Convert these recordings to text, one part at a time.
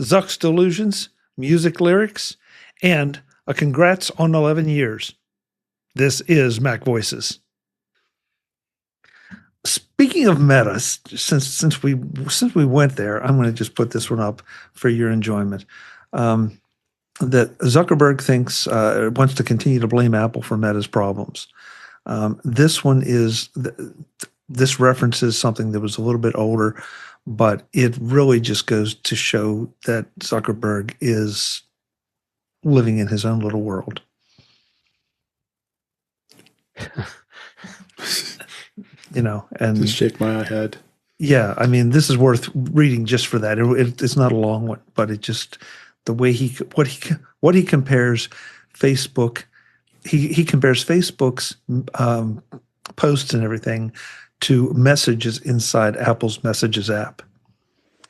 Zuck's Delusions, music lyrics, and a congrats on 11 years. This is MacVoices. Speaking of Meta, since we went there, I'm going to just put this one up for your enjoyment. That Zuckerberg thinks wants to continue to blame Apple for Meta's problems. This one is this references something that was a little bit older, but it really just goes to show that Zuckerberg is living in his own little world. And just shake my head. Yeah, I mean, this is worth reading just for that. It's not a long one, but it just the way what he compares Facebook. He compares Facebook's posts and everything to messages inside Apple's Messages app,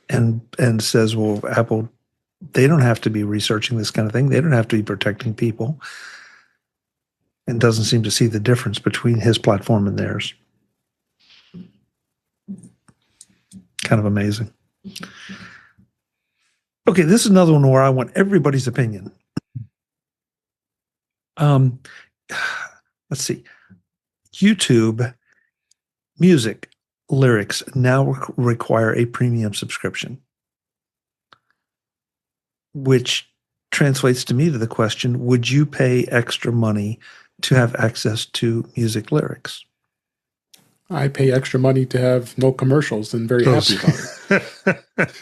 and says, well, Apple, they don't have to be researching this kind of thing. They don't have to be protecting people, and doesn't seem to see the difference between his platform and theirs. Kind of amazing. Okay, this is another one where I want everybody's opinion. Let's see. YouTube music lyrics now require a premium subscription, which translates to me to the question, would you pay extra money to have access to music lyrics? I pay extra money to have no commercials and very happy about it.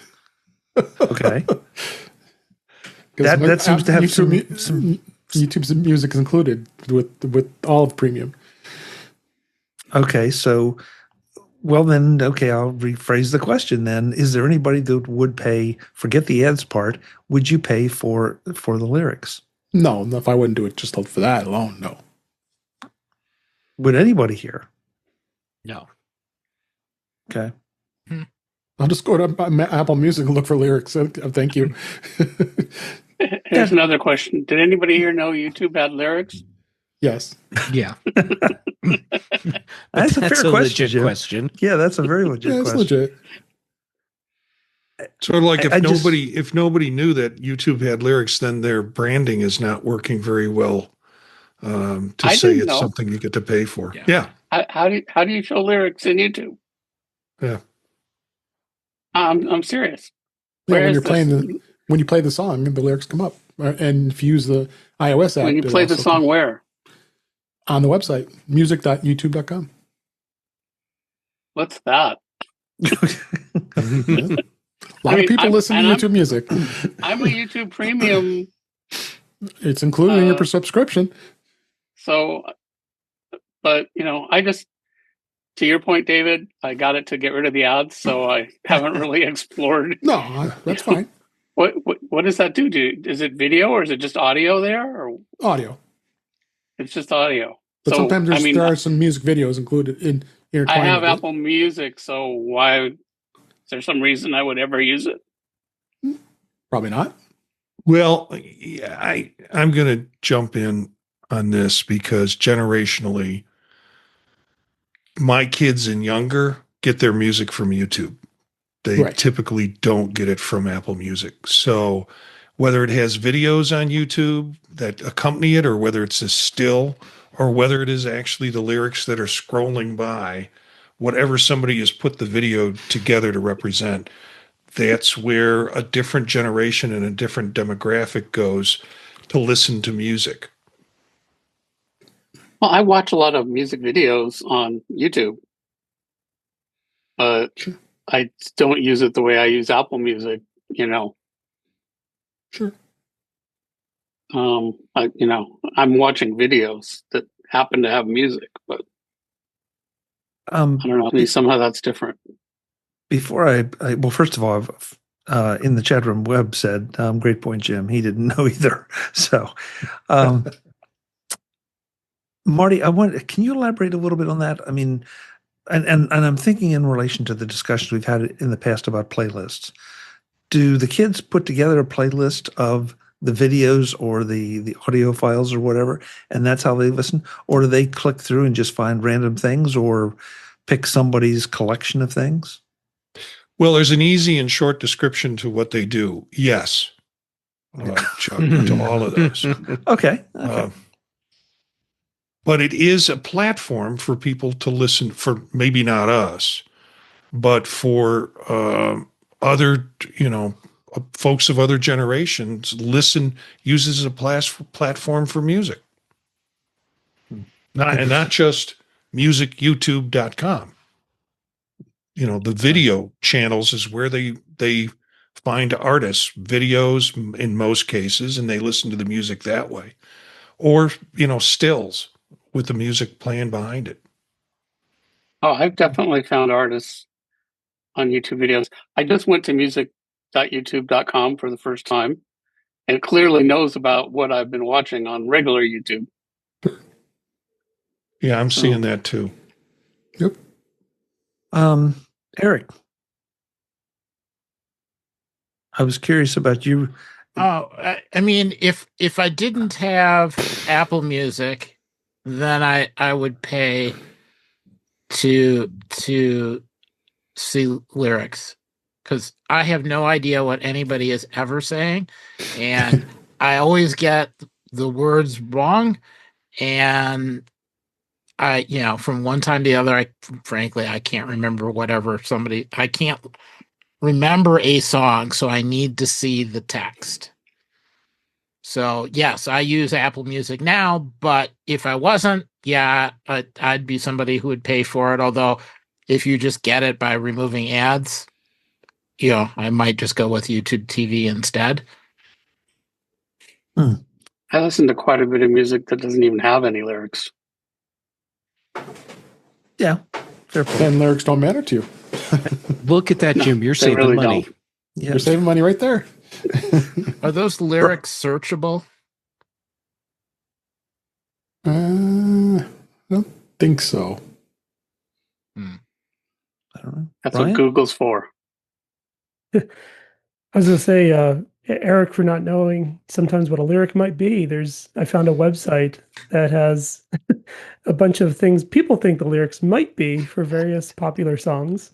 Okay. That seems to have some YouTube's music is included with all of premium. Okay, so well then, okay, I'll rephrase the question then. Is there anybody that would pay, forget the ads part, would you pay for the lyrics? No, if I wouldn't do it just for that alone, no. Would anybody here? No. Okay. I'll just go to Apple Music and look for lyrics. Thank you. Here's another question. Did anybody here know YouTube had lyrics? Yes. Yeah. That's a fair question. Yeah, that's a very legit question. Legit. Sort of like if nobody knew that YouTube had lyrics, then their branding is not working very well to say it's something you get to pay for. Yeah. How do you show lyrics in YouTube? Yeah. I'm serious. Yeah, when you play the song, the lyrics come up. And if you use the iOS app, when you play the song, where? On the website, music.youtube.com. What's that? A lot of people listen to YouTube Music. I'm a YouTube Premium. It's included in your subscription. So, but I just, to your point, David, I got it to get rid of the ads, so I haven't really explored. No, that's fine. What does that do? Is it video or is it just audio there? Or audio. It's just audio. But so, sometimes there are some music videos included in your. I have Apple Music, so why? Is there some reason I would ever use it? Probably not. Well, I'm going to jump in on this because generationally, my kids and younger get their music from YouTube. They typically don't get it from Apple Music. So whether it has videos on YouTube that accompany it, or whether it's a still, or whether it is actually the lyrics that are scrolling by, whatever somebody has put the video together to represent, that's where a different generation and a different demographic goes to listen to music. Well, I watch a lot of music videos on YouTube. Sure. I don't use it the way I use Apple Music, Sure. I'm watching videos that happen to have music, but I don't know. I mean, somehow that's different. Before well, first of all, in the chat room, Webb said, "Great point, Jim." He didn't know either. So, Marty, can you elaborate a little bit on that? I mean, and I'm thinking in relation to the discussions we've had in the past about playlists. Do the kids put together a playlist of the videos or the audio files or whatever, and that's how they listen? Or do they click through and just find random things or pick somebody's collection of things? Well, there's an easy and short description to what they do. Yes. Chuck, to all of those. Okay. But it is a platform for people to listen, for maybe not us, but for other, folks of other generations uses as a platform for music. Not just musicyoutube.com. The video channels is where they find artists, videos in most cases, and they listen to the music that way. Or, stills with the music playing behind it. Oh, I've definitely found artists on YouTube videos. I just went to music.youtube.com for the first time, and it clearly knows about what I've been watching on regular YouTube. Yeah, I'm seeing that too. Yep. Eric, I was curious about you. Oh, I mean, if I didn't have Apple Music, then I would pay to see lyrics, because I have no idea what anybody is ever saying, and I always get the words wrong, and from one time to the other, frankly I can't remember I can't remember a song, so I need to see the text. So yes, I use Apple Music now, but if I wasn't, I'd be somebody who would pay for it. Although if you just get it by removing ads, I might just go with YouTube TV instead. I listen to quite a bit of music that doesn't even have any lyrics. Yeah. Then lyrics don't matter to you. Look at that, Jim. You're saving really money. don't. Yeah. You're saving money right there. Are those lyrics searchable? I don't think so. I don't know. That's Brian? what Google's for. I was going to say, Eric, for not knowing sometimes what a lyric might be, I found a website that has a bunch of things people think the lyrics might be for various popular songs.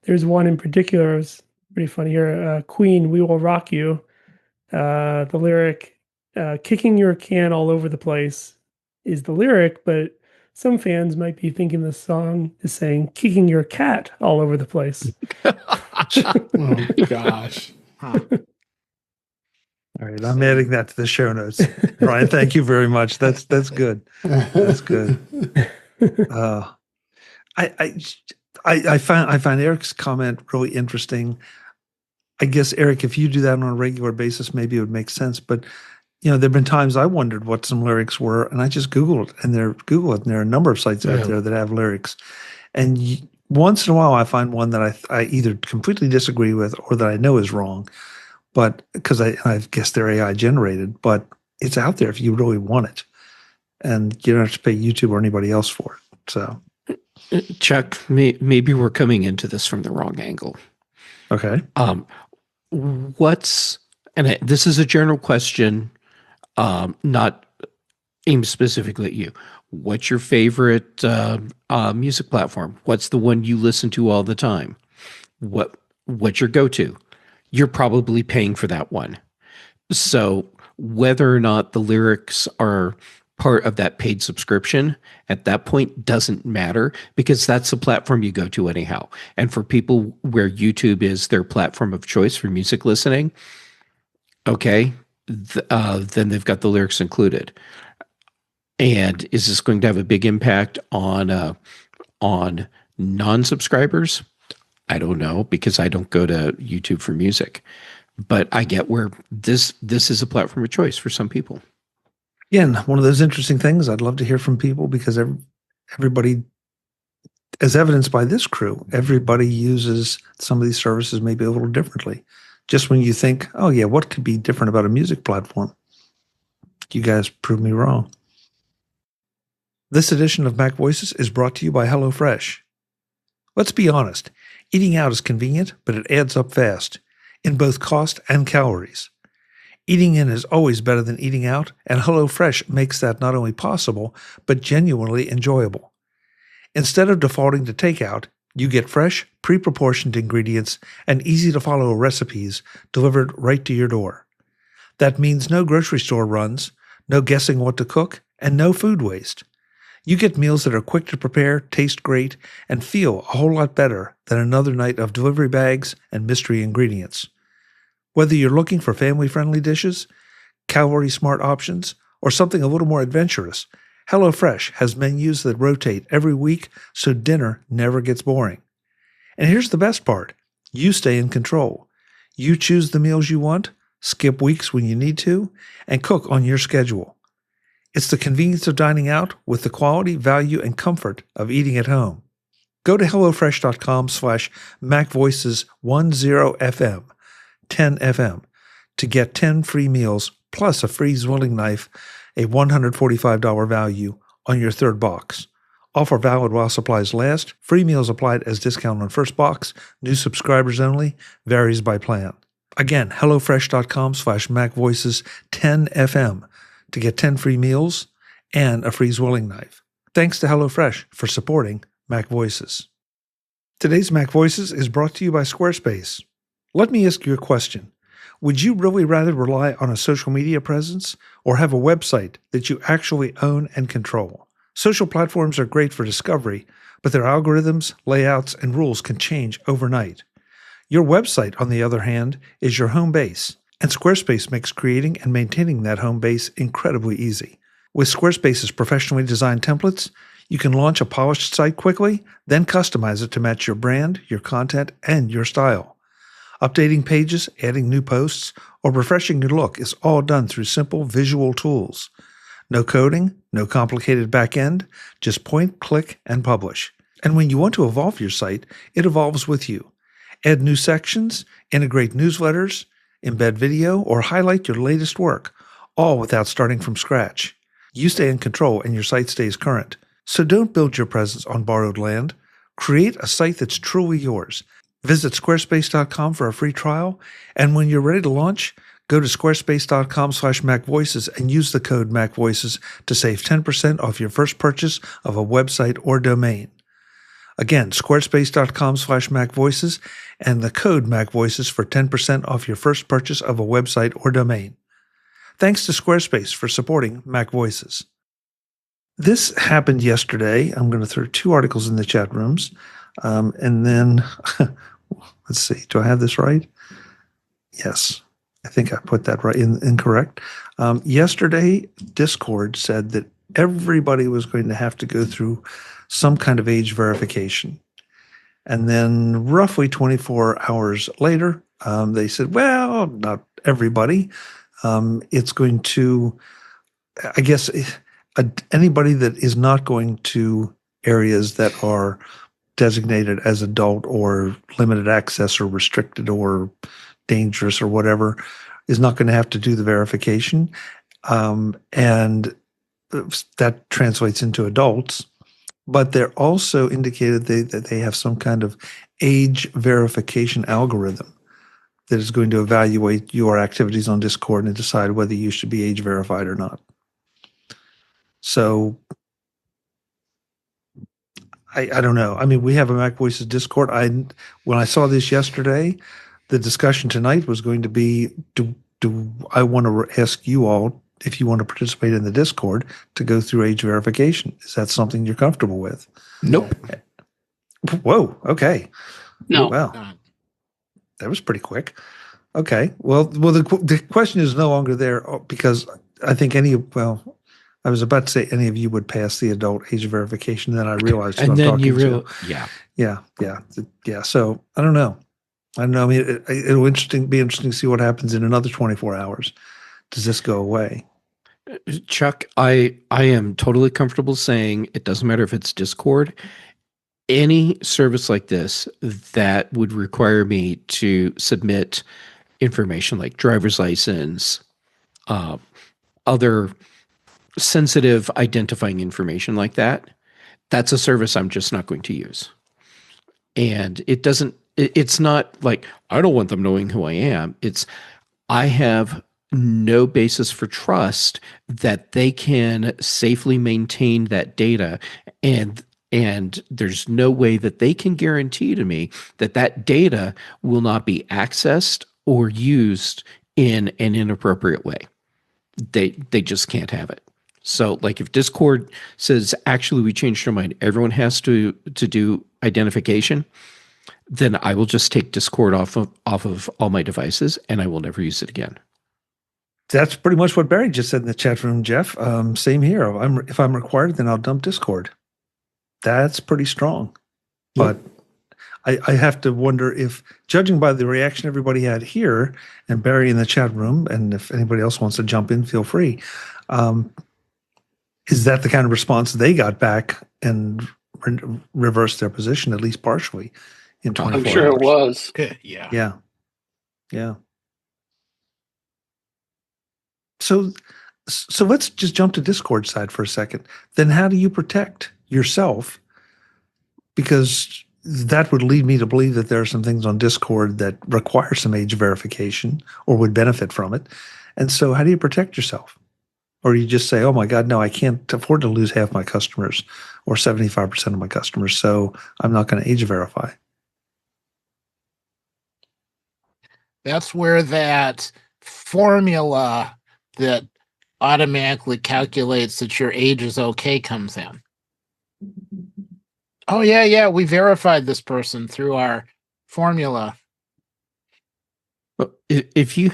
There's one in particular, it's pretty funny here, Queen, We Will Rock You. The lyric, kicking your can all over the place is the lyric, but some fans might be thinking the song is saying kicking your cat all over the place. Oh, gosh. Huh. All right, I'm adding that to the show notes. Brian, thank you very much. That's good. That's good. I find Eric's comment really interesting. I guess, Eric, if you do that on a regular basis, maybe it would make sense. But there've been times I wondered what some lyrics were, and I just Googled it, and there are a number of sites out there that have lyrics. And once in a while, I find one that I either completely disagree with or that I know is wrong. But because I guess they're AI generated, but it's out there if you really want it, and you don't have to pay YouTube or anybody else for it. So, Chuck, maybe we're coming into this from the wrong angle. okay. This is a general question, not aimed specifically at you. What's your favorite music platform? What's the one you listen to all the time? What's your go-to? You're probably paying for that one. So whether or not the lyrics are part of that paid subscription at that point doesn't matter, because that's the platform you go to anyhow. And for people where YouTube is their platform of choice for music listening, okay, then they've got the lyrics included. And is this going to have a big impact on non-subscribers? I don't know, because I don't go to YouTube for music. But I get where this is a platform of choice for some people. Again, one of those interesting things I'd love to hear from people, because everybody, as evidenced by this crew, everybody uses some of these services maybe a little differently. Just when you think, oh yeah, what could be different about a music platform? You guys prove me wrong. This edition of MacVoices is brought to you by HelloFresh. Let's be honest, eating out is convenient, but it adds up fast, in both cost and calories. Eating in is always better than eating out, and HelloFresh makes that not only possible, but genuinely enjoyable. Instead of defaulting to takeout, You get fresh, pre-proportioned ingredients and easy-to-follow recipes delivered right to your door. That means no grocery store runs, no guessing what to cook, and no food waste. You get meals that are quick to prepare, taste great, and feel a whole lot better than another night of delivery bags and mystery ingredients. Whether you're looking for family-friendly dishes, calorie-smart options, or something a little more adventurous, HelloFresh has menus that rotate every week so dinner never gets boring. And here's the best part. You stay in control. You choose the meals you want, skip weeks when you need to, and cook on your schedule. It's the convenience of dining out with the quality, value, and comfort of eating at home. Go to HelloFresh.com/MacVoices10FM, 10FM, to get 10 free meals plus a free Zwilling knife, a $145 value on your third box. Offer valid while supplies last. Free meals applied as discount on first box. New subscribers only. Varies by plan. Again, HelloFresh.com/MacVoices10FM to get 10 free meals and a free Zwilling knife. Thanks to HelloFresh for supporting Mac Voices. Today's Mac Voices is brought to you by Squarespace. Let me ask you a question. Would you really rather rely on a social media presence or have a website that you actually own and control? Social platforms are great for discovery, but their algorithms, layouts, and rules can change overnight. Your website, on the other hand, is your home base, and Squarespace makes creating and maintaining that home base incredibly easy. With Squarespace's professionally designed templates, you can launch a polished site quickly, then customize it to match your brand, your content, and your style. Updating pages, adding new posts, or refreshing your look is all done through simple visual tools. No coding, no complicated back-end, just point, click, and publish. And when you want to evolve your site, it evolves with you. Add new sections, integrate newsletters, embed video, or highlight your latest work, all without starting from scratch. You stay in control and your site stays current. So don't build your presence on borrowed land. Create a site that's truly yours. Visit squarespace.com for a free trial, and when you're ready to launch, go to squarespace.com/MacVoices and use the code MacVoices to save 10% off your first purchase of a website or domain. Again, squarespace.com/MacVoices and the code MacVoices for 10% off your first purchase of a website or domain. Thanks to Squarespace for supporting Mac Voices. This happened yesterday. I'm going to throw 2 articles in the chat rooms. And then, let's see, do I have this right? Yes, I think I put that right incorrect. Yesterday, Discord said that everybody was going to have to go through some kind of age verification. And then roughly 24 hours later, they said, well, not everybody. It's going to, I guess, anybody that is not going to areas that are designated as adult or limited access or restricted or dangerous or whatever is not going to have to do the verification. And that translates into adults. But they're also indicated that they have some kind of age verification algorithm that is going to evaluate your activities on Discord and decide whether you should be age verified or not. So I don't know. I mean, we have a Mac Voices Discord. When I saw this yesterday, the discussion tonight was going to be, do I want to ask you all if you want to participate in the Discord to go through age verification? Is that something you're comfortable with? Nope. Whoa. Okay. No. Wow. That was pretty quick. Okay. Well, the question is no longer there because I think I was about to say any of you would pass the adult age verification. Then I realized who and I'm then talking you to. yeah. Yeah. So I don't know. I mean, it'll be interesting to see what happens in another 24 hours. Does this go away? Chuck, I am totally comfortable saying it doesn't matter if it's Discord. Any service like this that would require me to submit information like driver's license, other sensitive identifying information like that, that's a service I'm just not going to use. And it's not like I don't want them knowing who I am. It's I have no basis for trust that they can safely maintain that data and And there's no way that they can guarantee to me that that data will not be accessed or used in an inappropriate way. They just can't have it. So like if Discord says, actually, we changed our mind, everyone has to do identification, then I will just take Discord off of all my devices and I will never use it again. That's pretty much what Barry just said in the chat room, Jeff. Same here. If I'm required, then I'll dump Discord. That's pretty strong. But I have to wonder if, judging by the reaction everybody had here, and Barry in the chat room, and if anybody else wants to jump in, feel free. Is that the kind of response they got back and reversed their position, at least partially, in 24 I'm sure hours? it was. Yeah. Yeah. So let's just jump to Discord side for a second. Then how do you protect yourself? Because that would lead me to believe that there are some things on Discord that require some age verification or would benefit from it. And so how do you protect yourself? Or you just say, oh my God, no, I can't afford to lose half my customers or 75% of my customers, so I'm not going to age verify. That's where that formula that automatically calculates that your age is okay comes in. Oh, yeah, we verified this person through our formula. Well, if you,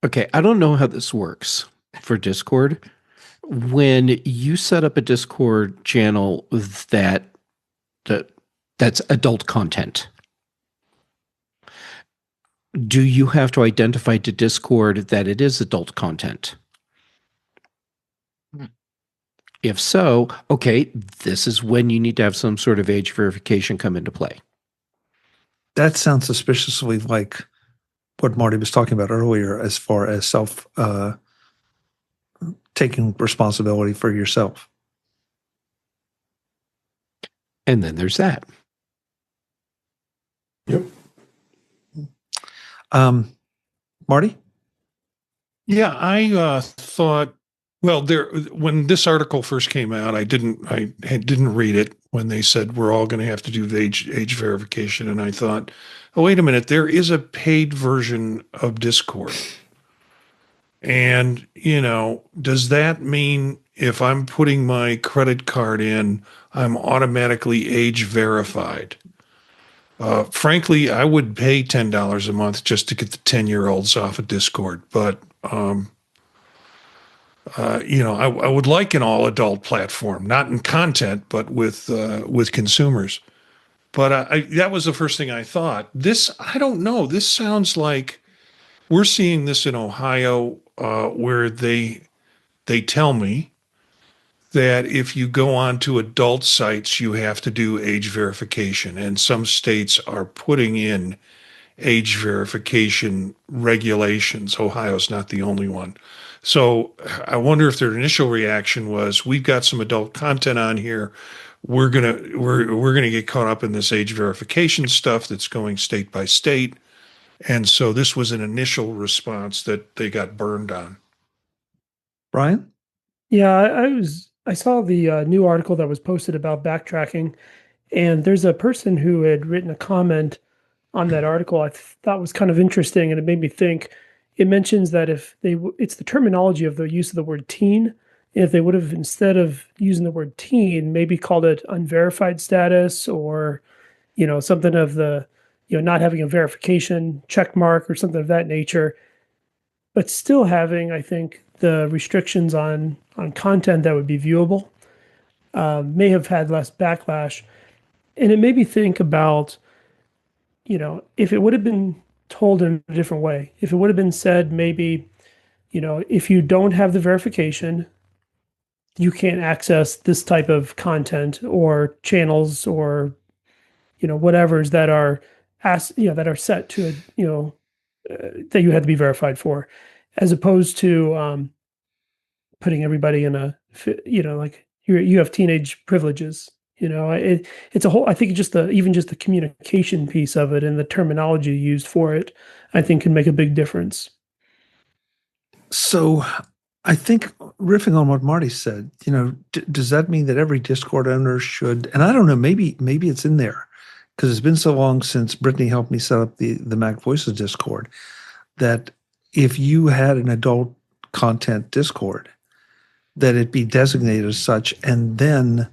okay, I don't know how this works for Discord. When you set up a Discord channel that's adult content, do you have to identify to Discord that it is adult content? If so, okay, this is when you need to have some sort of age verification come into play. That sounds suspiciously like what Marty was talking about earlier as far as taking responsibility for yourself. And then there's that. Yep. Marty? Yeah, I thought, well, when this article first came out, I didn't read it when they said we're all going to have to do age verification, and I thought, oh, wait a minute, there is a paid version of Discord. And, does that mean if I'm putting my credit card in, I'm automatically age verified? Frankly, I would pay $10 a month just to get the 10-year-olds off of Discord. But, I would like an all-adult platform, not in content, but with consumers. But that was the first thing I thought. I don't know. This sounds like we're seeing this in Ohio, where they tell me that if you go on to adult sites, you have to do age verification. And some states are putting in age verification regulations. Ohio's not the only one. So I wonder if their initial reaction was, we've got some adult content on here. We're gonna get caught up in this age verification stuff that's going state by state. And so this was an initial response that they got burned on. Brian? Yeah, I saw the new article that was posted about backtracking, and there's a person who had written a comment on that article I thought was kind of interesting, and it made me think. It mentions that it's the terminology of the use of the word teen. And if they would have, instead of using the word teen, maybe called it unverified status, or something of the not having a verification check mark or something of that nature, but still having, I think, the restrictions on content that would be viewable, may have had less backlash. And it made me think about, if it would have been told in a different way, if it would have been said maybe, if you don't have the verification, you can't access this type of content or channels or, whatever's that are that are set to, that you had to be verified for, as opposed to putting everybody in a, like you have teenage privileges. It's a whole. I think even just the communication piece of it and the terminology used for it, I think, can make a big difference. So I think riffing on what Marty said, does that mean that every Discord owner should? And I don't know, maybe it's in there because it's been so long since Brittany helped me set up the MacVoices Discord that if you had an adult content Discord, that it be designated as such, and then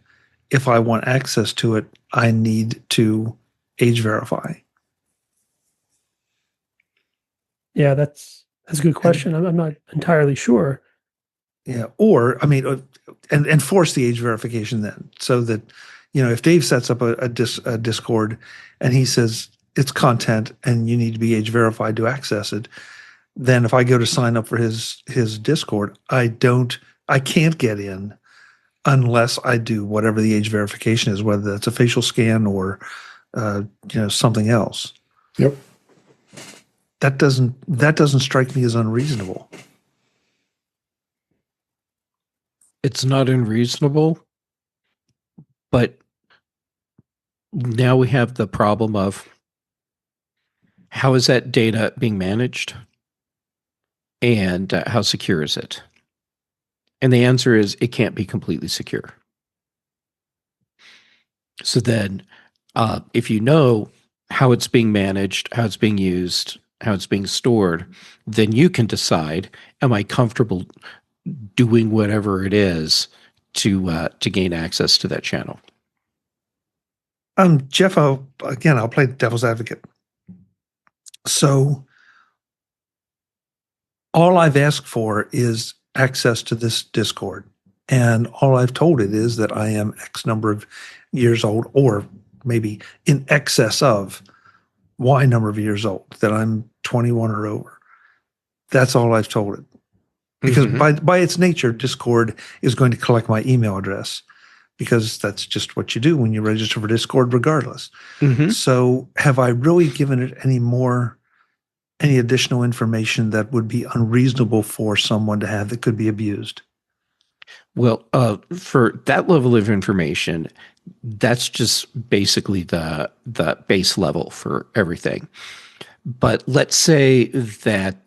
if I want access to it, I need to age verify. Yeah, that's a good question. I'm not entirely sure. Yeah, or I mean, and force the age verification then, so that if Dave sets up a Discord and he says it's content and you need to be age verified to access it, then if I go to sign up for his Discord, I can't get in unless I do whatever the age verification is, whether that's a facial scan or something else. Yep. That doesn't strike me as unreasonable. It's not unreasonable, but now we have the problem of how is that data being managed and how secure is it? And the answer is it can't be completely secure. So then if you know how it's being managed, how it's being used, how it's being stored, then you can decide, am I comfortable doing whatever it is to gain access to that channel? Jeff, I'll play devil's advocate. So all I've asked for is access to this Discord. And all I've told it is that I am X number of years old, or maybe in excess of Y number of years old, that I'm 21 or over. That's all I've told it. Because by its nature, Discord is going to collect my email address, because that's just what you do when you register for Discord regardless. So have I really given it any additional information that would be unreasonable for someone to have that could be abused? Well, for that level of information, that's just basically the base level for everything. But let's say that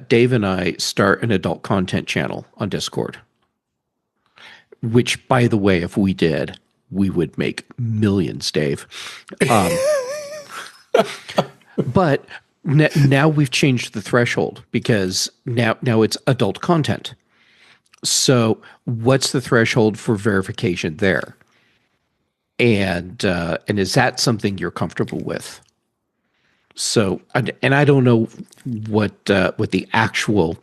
Dave and I start an adult content channel on Discord, which, by the way, if we did, we would make millions, Dave. But now we've changed the threshold, because now it's adult content. So what's the threshold for verification there? And is that something you're comfortable with? So, and I don't know what the actual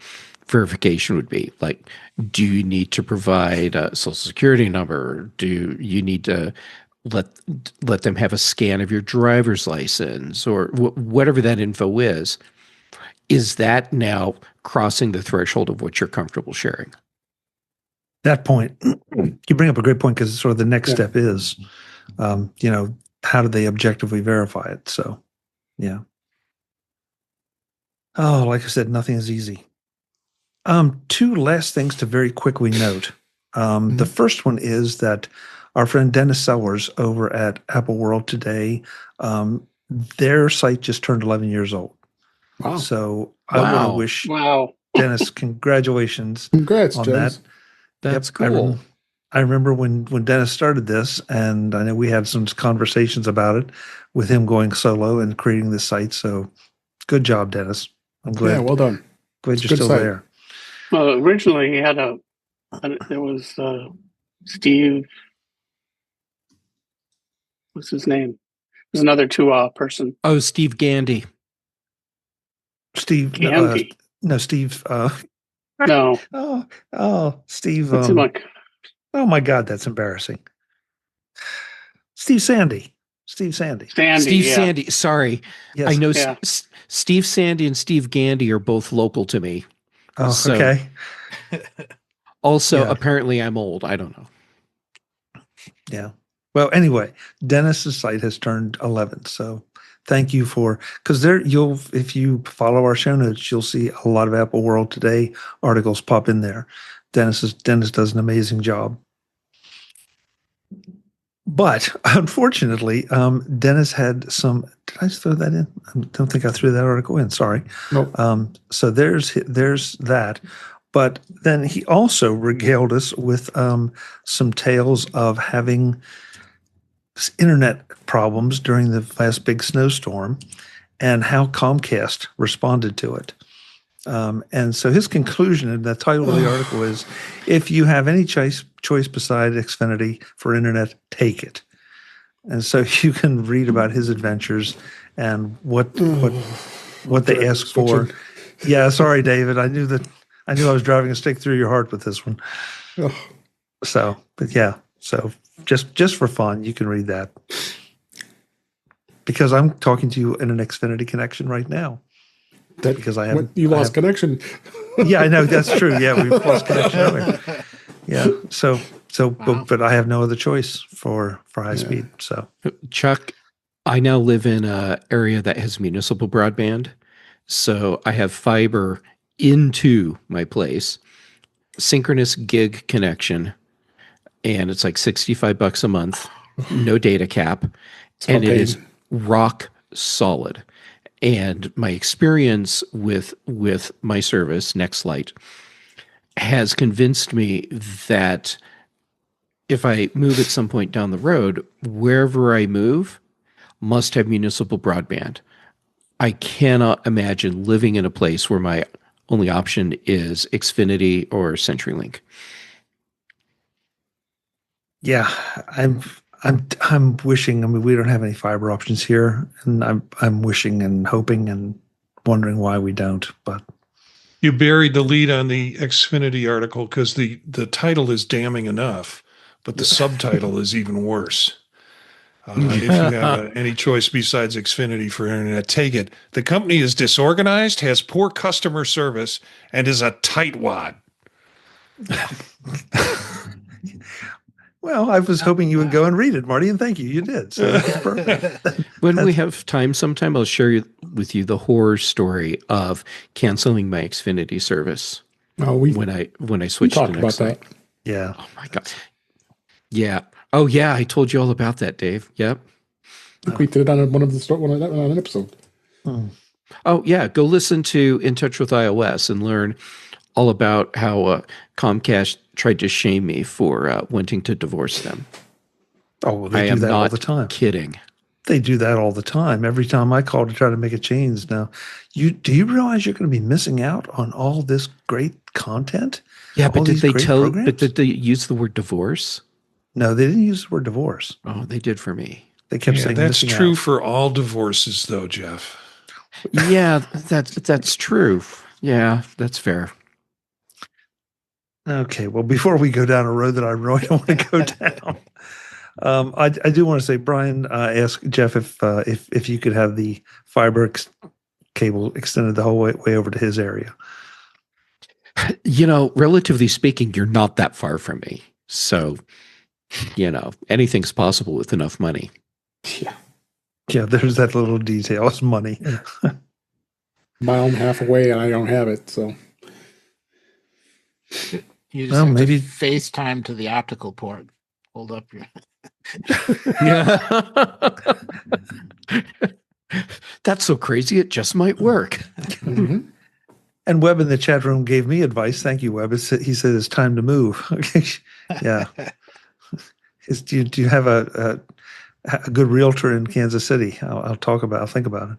verification would be. Like, do you need to provide a social security number? Do you need to let them have a scan of your driver's license, or whatever that info is? Is that now crossing the threshold of what you're comfortable sharing? That point, you bring up a great point, because sort of the next step is, how do they objectively verify it? So, yeah. Oh, like I said, nothing is easy. Two last things to very quickly note. The first one is that our friend Dennis Sellers over at Apple World today, their site just turned 11 years old. Wow. So I want to wish Dennis congratulations. Congrats, on Dennis. that. That's cool. I remember when Dennis started this, and I know we had some conversations about it with him going solo and creating this site. So good job, Dennis. I'm glad. Yeah, well done. Glad you're still there. Well, originally he had it was Steve. What's his name? There's another person. Oh, Steve Gandy. Steve. Gandy. No, Steve. No. Steve. What's it like? Oh my God, that's embarrassing. Steve Sandy. Steve Sandy. Sandy. Sorry. Yes. I know Yeah. Steve Sandy and Steve Gandy are both local to me. Oh, So- okay. Also, Yeah. apparently I'm old. I don't know. Yeah. Well, anyway, Dennis's site has turned 11. So thank you because if you follow our show notes, you'll see a lot of Apple World Today articles pop in there. Dennis does an amazing job. But unfortunately, Dennis had some. Did I throw that in? I don't think I threw that article in. Sorry. Nope. So there's that. But then he also regaled us with some tales of having internet problems during the last big snowstorm and how Comcast responded to it. And so his conclusion in the title of the article is, if you have any choice beside Xfinity for internet, take it. And so you can read about his adventures and what they ask for. Yeah, sorry, David. I knew I was driving a stake through your heart with this one. So, but yeah, so just for fun, you can read that. Because I'm talking to you in an Xfinity connection right now. Because you lost connection. Yeah, I know that's true. Yeah, we've lost connection earlier. Yeah, so wow. but I have no other choice for high speed. So Chuck, I now live in an area that has municipal broadband, so I have fiber into my place, synchronous gig connection, and it's like $65 a month, no data cap, and it is rock solid. And my experience with my service, NextLight, has convinced me that if I move at some point down the road, wherever I move must have municipal broadband. I cannot imagine living in a place where my only option is Xfinity or CenturyLink. Yeah, I'm wishing. I mean, we don't have any fiber options here, and I'm wishing and hoping and wondering why we don't. But you buried the lead on the Xfinity article because the title is damning enough, but the subtitle is even worse. If you have any choice besides Xfinity for internet, take it. The company is disorganized, has poor customer service, and is a tightwad. Well, I was hoping you would go and read it, Marty, and thank you. You did. So when we have time sometime, I'll share with you the horror story of canceling my Xfinity service. When I switched to NextLight. Yeah. Oh my God. Yeah. Oh yeah, I told you all about that, Dave. Yep. We did it on on an episode. Oh yeah, go listen to In Touch with iOS and learn all about how Comcast tried to shame me for wanting to divorce them. Oh, well, they do that all the time. Kidding. They do that all the time. Every time I call to try to make a change. Now, do you realize you're going to be missing out on all this great content? Yeah, but did they use the word divorce? No, they didn't use the word divorce. Oh, they did for me. They kept saying that's true out. For all divorces, though, Jeff. Yeah, that's true. Yeah, that's fair. Okay, well, before we go down a road that I really don't want to go down, I do want to say, Brian asked Jeff if you could have the fiber cable extended the whole way over to his area. Relatively speaking, you're not that far from me. So, anything's possible with enough money. Yeah, there's that little detail. It's money. Mile and a half away, and I don't have it, so. You just maybe FaceTime to the optical port. Hold up your. That's so crazy. It just might work. Mm-hmm. And Webb in the chat room gave me advice. Thank you, Webb. He said it's time to move. Yeah. Do you have a good realtor in Kansas City? I'll think about it.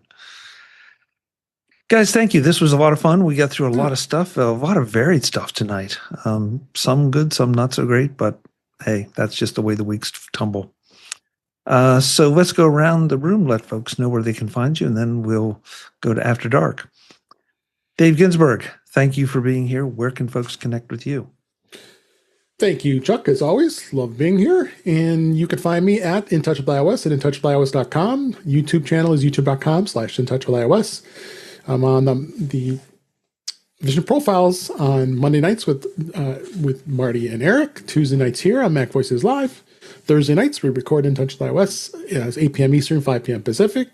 Guys, thank you. This was a lot of fun. We got through a lot of stuff, a lot of varied stuff tonight. Some good, some not so great, but hey, that's just the way the weeks tumble. So let's go around the room, let folks know where they can find you, and then we'll go to After Dark. Dave Ginsburg, thank you for being here. Where can folks connect with you? Thank you, Chuck, as always. Love being here. And you can find me at In Touch with iOS at intouchwithios.com. YouTube channel is youtube.com/intouchwithios. I'm on the Vision Profiles on Monday nights with Marty and Eric. Tuesday nights here on MacVoices Live. Thursday nights we record In Touch with iOS. It's 8 p.m. Eastern, 5 p.m. Pacific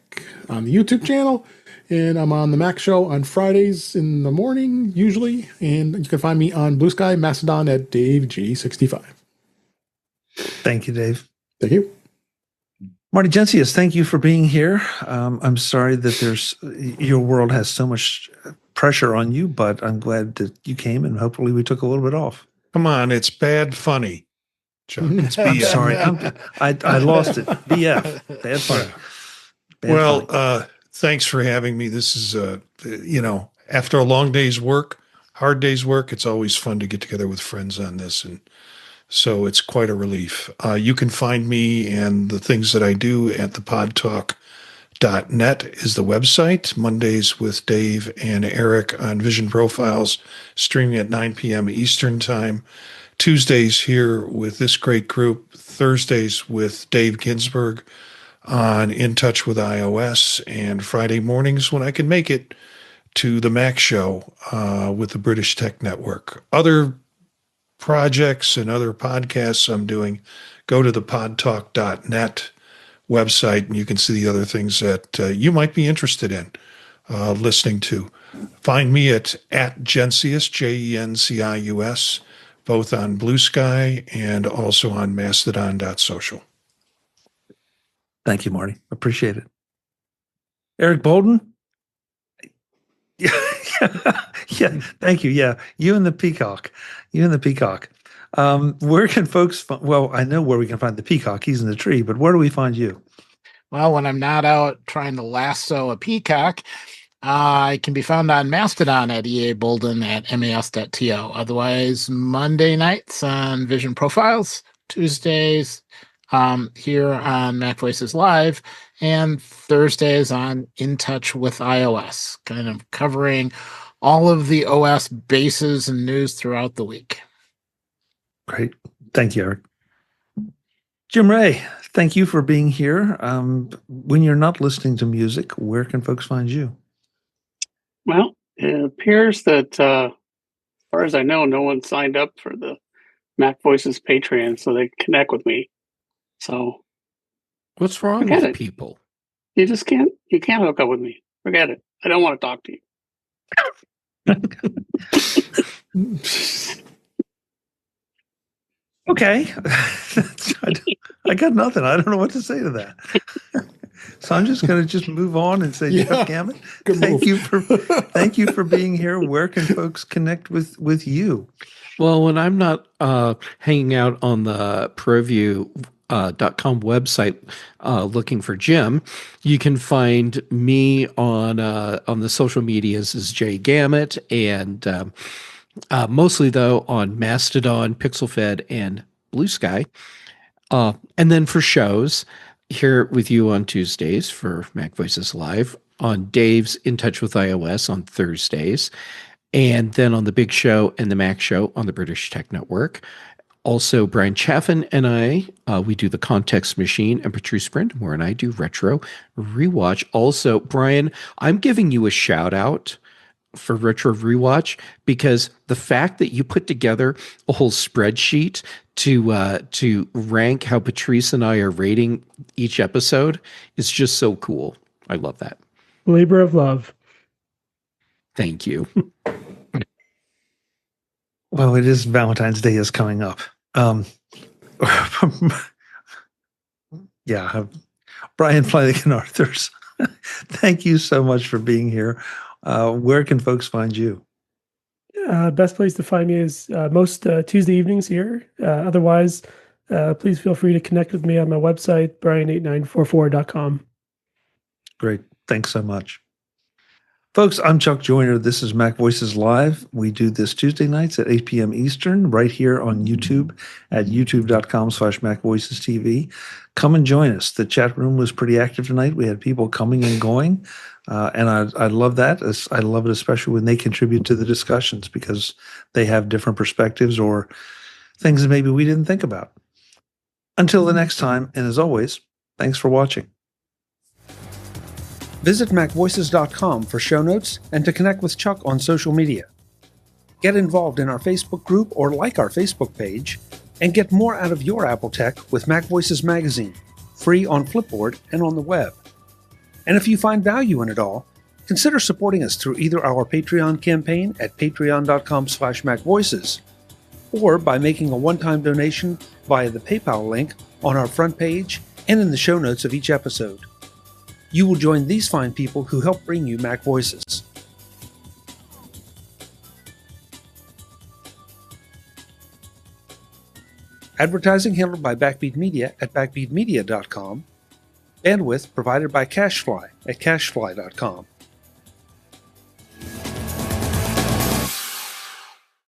on the YouTube channel. And I'm on the Mac Show on Fridays in the morning, usually. And you can find me on Blue Sky Mastodon at DaveG65. Thank you, Dave. Thank you. Marty Gensius, thank you for being here. I'm sorry that your world has so much pressure on you, but I'm glad that you came, and hopefully we took a little bit off. Come on, it's bad funny, Chuck. It's BF. I'm sorry, I lost it. BF, bad funny. Bad funny. Thanks for having me. This is, after a long day's work, hard day's work, it's always fun to get together with friends on this, and so it's quite a relief. You can find me and the things that I do at thepodtalk.net is the website. Mondays with Dave and Eric on Vision Profiles, streaming at 9 p.m. Eastern Time. Tuesdays here with this great group. Thursdays with Dave Ginsburg on In Touch with iOS. And Friday mornings when I can make it to the Mac Show with the British Tech Network. Other projects and other podcasts I'm doing, go to the podtalk.net website and you can see the other things that you might be interested in listening to. Find me at Gensius, Jencius, both on Blue Sky and also on Mastodon.social. Thank you, Marty. Appreciate it. Eric Bolden? Yeah, thank you. Yeah, you and the peacock. Where can folks well, I know where we can find the peacock. He's in the tree, but where do we find you? Well, when I'm not out trying to lasso a peacock, I can be found on Mastodon at EA Bolden at mas.to. Otherwise, Monday nights on Vision Profiles, Tuesdays here on MacVoices Live, and Thursdays on In Touch with iOS, kind of covering all of the OS bases and news throughout the week. Great. Thank you, Eric. Jim Ray, thank you for being here. When you're not listening to music, where can folks find you? Well, it appears that, as far as I know, no one signed up for the MacVoices Patreon, so they connect with me. So, what's wrong with people? You just can't. You can't hook up with me. Forget it. I don't want to talk to you. Okay. I got nothing. I don't know what to say to that. So I'm just going to move on and say, Jeff Gammon, thank you for being here. Where can folks connect with you? Well, when I'm not hanging out on the ProView.com website looking for Jim, you can find me on the social medias as Jay Gammett, and mostly though on Mastodon, PixelFed, and Blue Sky. And then for shows, here with you on Tuesdays for MacVoices Live, on Dave's In Touch with iOS on Thursdays, and then on the Big Show and the Mac Show on the British Tech Network. Also, Brian Chaffin and I, we do the Context Machine, and Patrice Brindamore and I do Retro Rewatch. Also, Brian, I'm giving you a shout out for Retro Rewatch because the fact that you put together a whole spreadsheet to rank how Patrice and I are rating each episode is just so cool. I love that. Labor of love. Thank you. Well, it is Valentine's Day is coming up. Brian Flanagan Arthurs, thank you so much for being here. Where can folks find you? Best place to find me is most Tuesday evenings here. Otherwise, please feel free to connect with me on my website, brian8944.com. Great. Thanks so much. Folks, I'm Chuck Joyner. This is MacVoices Live. We do this Tuesday nights at 8 p.m. Eastern right here on YouTube at youtube.com/MacVoicesTV. Come and join us. The chat room was pretty active tonight. We had people coming and going, and I love that. I love it especially when they contribute to the discussions because they have different perspectives or things that maybe we didn't think about. Until the next time, and as always, thanks for watching. Visit MacVoices.com for show notes and to connect with Chuck on social media. Get involved in our Facebook group or like our Facebook page, and get more out of your Apple tech with MacVoices Magazine, free on Flipboard and on the web. And if you find value in it all, consider supporting us through either our Patreon campaign at patreon.com/MacVoices or by making a one-time donation via the PayPal link on our front page and in the show notes of each episode. You will join these fine people who help bring you MacVoices. Advertising handled by Backbeat Media at backbeatmedia.com. Bandwidth provided by CacheFly at cachefly.com.